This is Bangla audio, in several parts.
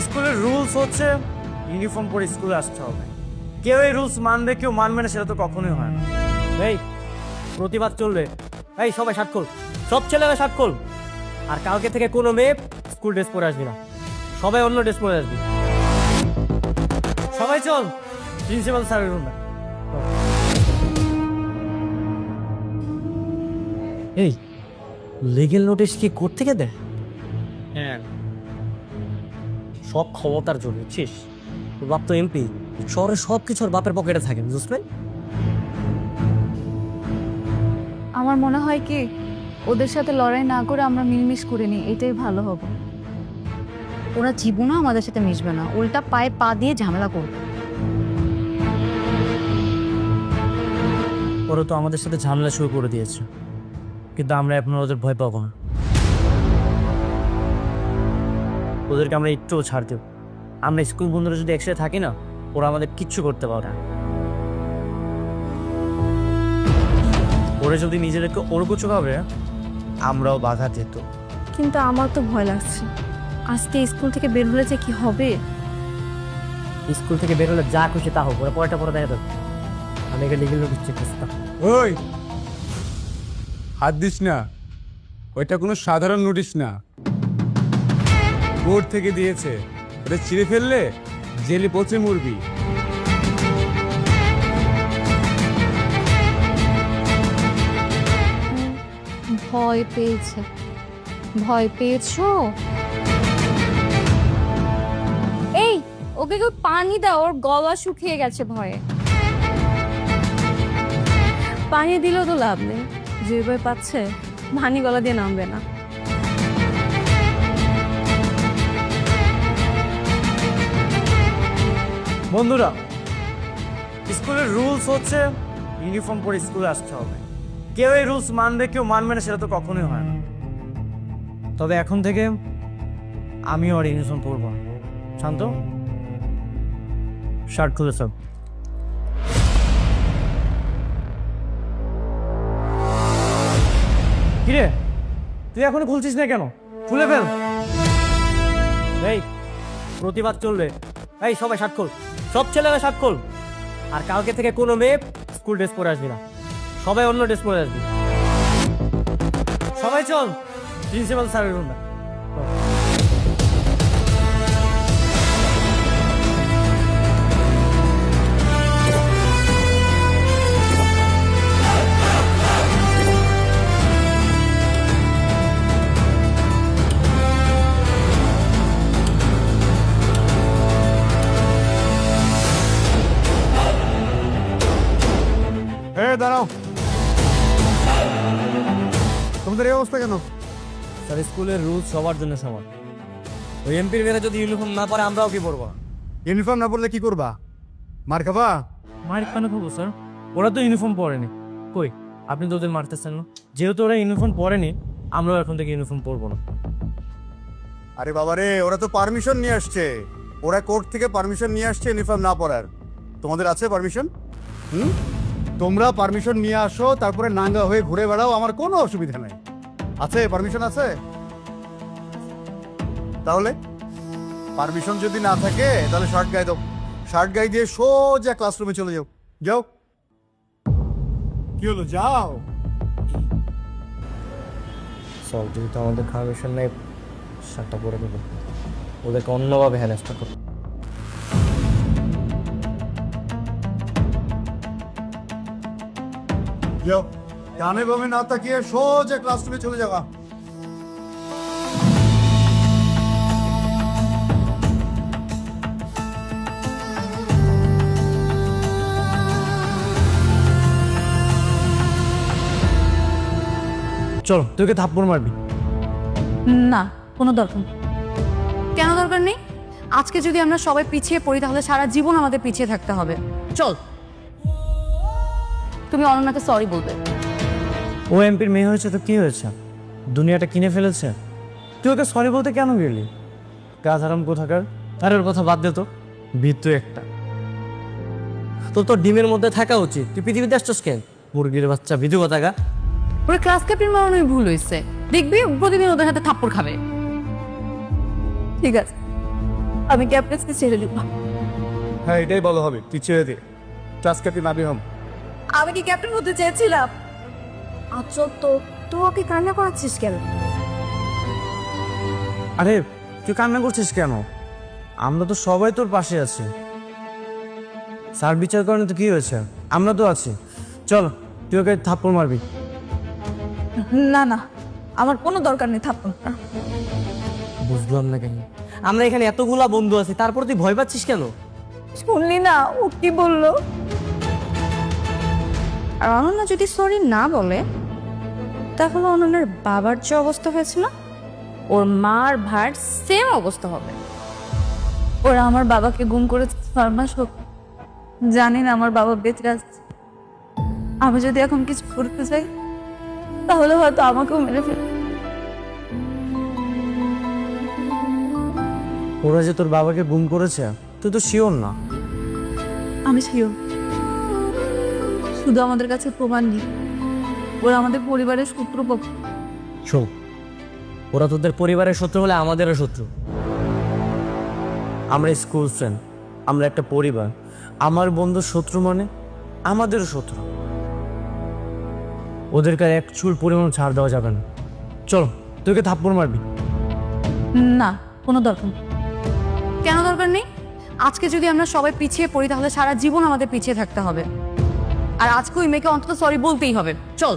স্কুলের রুলস হচ্ছে ইউনিফর্ম পরে স্কুলে আসতে হবে। কেউ এই রুলস মানবে, কেউ মানবে না, সেটা তো কখনোই হয় না। এই প্রতিবাদ চলবে। এই সবাই শার্ট খোল, সব ছেলেরা শার্ট খোল। আর কালকে থেকে কোনো মেয়ে স্কুল ড্রেস পরে আসবি না, সবাই অন্য ড্রেস পরে আসবি। সবাই চল প্রিন্সিপাল স্যারের রুমে। এই লিগেল নোটিশ কি কোর্ট থেকে দেয়? হ্যাঁ, সব ক্ষমতার জন্য, বুঝছিস? তোর বাপ তো এমপি, শহরে সব কিছু ওর বাপের পকেটে থাকে, বুঝলেন? আমার মনে হয় কি ওদের সাথে লড়াই না করে আমরা মিলমিশ করে নিই, এটাই ভালো হবে। ওরা জীবনও আমাদের সাথে মিশবে না, উল্টা পায়ে পা দিয়ে ঝামেলা করবে। ওরা তো আমাদের সাথে ঝামেলা শুরু করে দিয়েছে, কিন্তু আমরা এখন ওদের ভয় পাবো না। ওদেরকে আমরা একটুও ছাড় দেব। আমরা স্কুল বন্ধুরা যদি একসাথে থাকি না, ওরা আমাদের কিচ্ছু করতে পারে না। ওরা যদি নিজেদেরকে ওরকম চোখাবে, আমরাও বাধা দিত। কিন্তু আমার তো ভয় লাগছে, আজকে স্কুল থেকে বের হলে যে কি হবে। স্কুল থেকে বের হলে যা খুশি তা হোক, ওরা পরেটা পরে দেখা যাবে। আমি একে লিগেল নোটিশ চেক করছি। ওই হাত দিস না, ওইটা কোনো সাধারণ নোটিশ না, কোর্ট থেকে দিয়েছে। ওটা ছিঁড়ে ফেললে জেলে পচে মরবি। ভয় পেয়েছে, ভয় পেয়েছো? এই ওকে কেউ পানি দাও, ওর গলা শুকিয়ে গেছে ভয়ে। পানি দিলেও তো লাভ নেই, যে ভয় পাচ্ছে পানি গলা দিয়ে নামবে না। বন্ধুরা, স্কুলের রুলস হচ্ছে ইউনিফর্ম পরে স্কুলে আসতে হবে। কেউ এই রুলস মানবে, কেউ মানবে না, সেটা তো কখনোই হয় না। তবে এখন থেকে আমিও আর ইউনিফর্ম পরব না। শান্ত, শার্ট খুলে সব। কিরে, তুই এখনো খুলছিস না কেন? খুলে ফেল। এই প্রতিবাদ চলবে। এই সবাই শার্ট খোল, সব ছেলেরা শার্ট খোল। আর কালকে থেকে কোনো মেয়ে স্কুল ড্রেস পরে আসবি না, সবাই অন্য ড্রেস পরে আসবি। সবাই চল প্রিন্সিপাল স্যারের রুমে। দাঁড়াও, তোমাদের এই অবস্থা কেন? স্যার, স্কুলের রুলস সবার জন্য সমান। ওই এমপির মেয়েরা যদি ইউনিফর্ম না পরে, আমরাও কি পরবো? ইউনিফর্ম না পরলে কি করবা? মার খাবা? মার কেন খাবো স্যার? ওরা তো ইউনিফর্ম পরেনি। কই, আপনি তো ওদের মারতেছেন না? যেহেতু ওরা ইউনিফর্ম পরেনি, আমরাও এখন থেকে ইউনিফর্ম পরবো না। আরে বাবারে, ওরা তো পারমিশন নিয়ে আসছে, ওরা কোর্ট থেকে পারমিশন নিয়ে আসছে ইউনিফর্ম না পরার। তোমাদের আছে পারমিশন? তোমরা পারমিশন নিয়ে আসো, তারপরে নাঙ্গা হয়ে ঘুরে বেড়াও, আমার কোনো অসুবিধা নাই। আছে পারমিশন আছে? তাহলে পারমিশন যদি না থাকে, তাহলে শার্ট গায়ে দাও। শার্ট গায়ে দিয়ে সোজা ক্লাসরুমে চলে যাও। যাও। কি হলো, যাও। সব যেহেতু আমাদের পারমিশন নেই, শার্টটা পরে দেবো। ওদেরকে অন্যভাবে হ্যারাসমেন্ট করবো। যাও, ডানে বামে না তাকিয়ে সোজা ক্লাসরুমে চলে যাওয়া। চল, তোকে থাপ্পড় মারবি। না, কোনো দরকার নেই। কেন দরকার নেই? আজকে যদি আমরা সবাই পিছিয়ে পড়ি, তাহলে সারা জীবন আমাদের পিছিয়ে থাকতে হবে। চল, তুমি অনন্যাকে সরি বলবে। ও এমপির মেয়ে হয়েছে তো কি হয়েছে? দুনিয়াটা কিনে ফেলেছে। তুই ওকে সরি বলতে কেন গেলি? কাজ হারাম কোথাকার। আর ওর কথা বাদ দে তো, বিদ্যু একটা। তোর তো ডিমের মধ্যে থাকা উচিত, তুই পৃথিবীতে আসছিস কেন? মুরগির বাচ্চা, বিধু কথাকা। ওরা ক্লাস ক্যাপ্টেন বানানোই ভুল হয়েছে, দেখবি প্রতিদিন ওদের হাতে থাপ্পড় খাবে। ঠিক আছে, আমি ক্যাপ্টেন্সকে ছেড়ে দিব। হ্যাঁ এটাই বলো হবে, তুই ছেড়ে দে, ক্লাস ক্যাপ্টেন নাবি হম। আমি কি ক্যাপ্টেন হতে চেয়েছিলাম? আচ্ছা তো তুই ওকে কান্না করাচ্ছিস কেন? আরে তুই কান্না করছিস কেন? আমরা তো সবাই তোর পাশে আছি। স্যার বিচার করেন তো কি হয়েছে, আমরা তো আছি। চল তুই ওকে থাপ্পড় মারবি। না না, আমার কোনো দরকার নেই থাপ্পড়। বুঝলাম না কেন, আমরা এখানে এতগুলা বন্ধু আছি তারপর তুই ভয় পাচ্ছিস কেন? শুনলি না ও কি বললো? আর অনন্যা যদি সরি না বলে তাহলে অনন্যার বাবার যে অবস্থা হয়েছিল ওর মার ভার সেম অবস্থা হবে। ওরা আমার বাবাকে গুম করেছে 6 মাস হোক, জানি না আমার বাবা বেঁচে আছে। আমি যদি এখন কিছু করতে চাই তাহলে হয়তো আমাকেও মেরে ফেলবে। ওরা যে তোর বাবাকে গুম করেছে তুই তো শিওর না? আমি শিওর, শুধু আমাদের কাছে প্রমাণ নেই। ওরা আমাদের পরিবারের শত্রুপক্ষ। শোন, ওরা তোদের পরিবারের শত্রু হলে আমাদেরও শত্রু। আমরা স্কুল ফ্রেন্ড, আমরা একটা পরিবার। আমার বন্ধু শত্রু মানে আমাদেরও শত্রু। ওদেরকে আর এক চুল পরিমাণ ছাড় দেওয়া যাবে না। চল তুইকে থাপ্পড় মারবি। না, কোনো দরকার নেই। কেন দরকার নেই? আজকে যদি আমরা সবাই পিছিয়ে পড়ি তাহলে সারা জীবন আমাদের পিছিয়ে থাকতে হবে। আর আজকে ওই মেয়েকে অন্তত সরি বলতেই হবে। চল।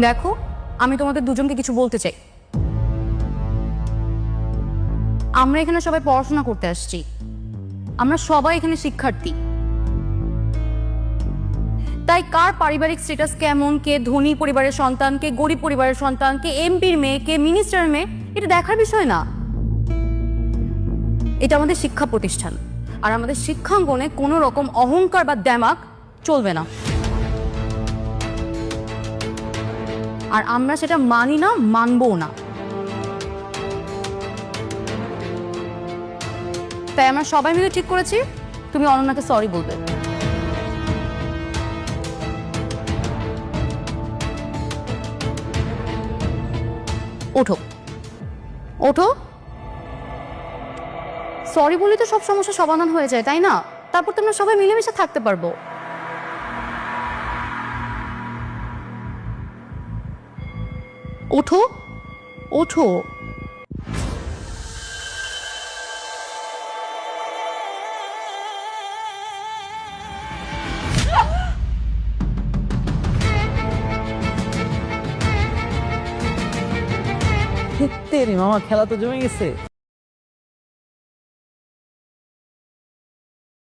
দেখো, আমি তোমাদের দুজনকে কিছু বলতে চাই। আমরা এখানে সবাই পড়াশোনা করতে আসছি, আমরা সবাই এখানে শিক্ষার্থী। তাই কার পারিবারিক স্ট্যাটাস কেমন, কে ধনী পরিবারের সন্তান, কে গরিব পরিবারের সন্তান, কে এমপির মেয়ে, কে মিনিস্টারের মেয়ে, এটা দেখার বিষয় না। এটা আমাদের শিক্ষা প্রতিষ্ঠান, আর আমাদের শিক্ষাঙ্গনে কোনো রকম অহংকার বা দ্যামাক চলবে না। আর আমরা সেটা মানি না, মানবও না। তাই আমরা সবাই মিলে ঠিক করেছি তুমি অনন্যাকে সরি বলবে। ওঠো ওঠো। সরি বলি তো সব সমস্যা সমাধান হয়ে যায়, তাই না? তারপর তোমরা সবাই মিলেমিশে থাকতে পারবো। ওঠো ওঠো। তেরি মামা, খেলা তো জমে গেছে।